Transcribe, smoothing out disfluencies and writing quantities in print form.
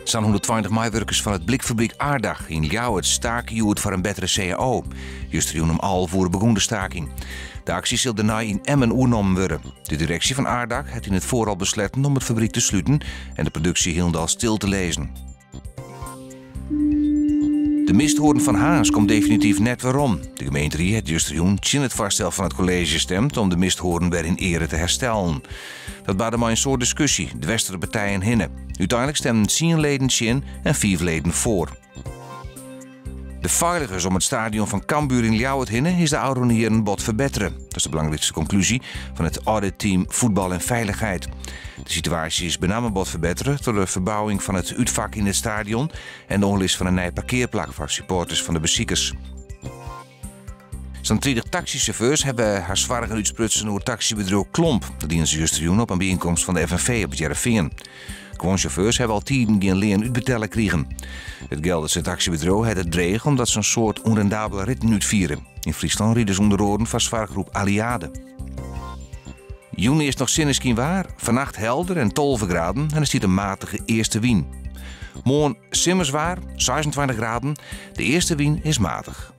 Zo'n 120 medewerkers van het Blikfabriek Aardach in Ljouwert staken voor een betere CAO. Juist om al voor begon de staking. De actie zal daarna in Emmen oernomen worden. De directie van Aardach heeft in het vooral besloten om het fabriek te sluiten en de productie helemaal stil te lezen. De misthoorn van Haas komt definitief net waarom. De gemeente heeft juist in het voorstel van het college gestemd om de misthoorn weer in ere te herstellen. Dat baarde maar een soort discussie, de westelijke partijen hinnen. Uiteindelijk stemden 10 leden in en 4 leden voor. De veiligers om het stadion van Cambuur in Ljouwert hinnen is de oude heren bod verbeteren. Dat is de belangrijkste conclusie van het auditteam Voetbal en Veiligheid. De situatie is benamelijk bod verbeteren door de verbouwing van het uitvak in het stadion en de onlist van een nieuwe parkeerplek voor supporters van de beziekers. Zo'n 30 taxichauffeurs hebben haar zwaar uitsprutsen door het taxibedrijf Klomp. Dat dienen ze juist op een bijeenkomst van de FNV op het Jereveen. Gewoon chauffeurs hebben al tijden geen leen uitbetalen kregen. Het geld dat zijn taxibedrijf had het dreig omdat ze een soort onrendabele ritten uitvieren. In Friesland rieden ze onder oren van zwaargroep Aliade. Juni is nog zinneskin waar, vannacht helder en 12 graden en er zit een matige eerste wien. Morgen simmerzwaar, 26 graden, de eerste wien is matig.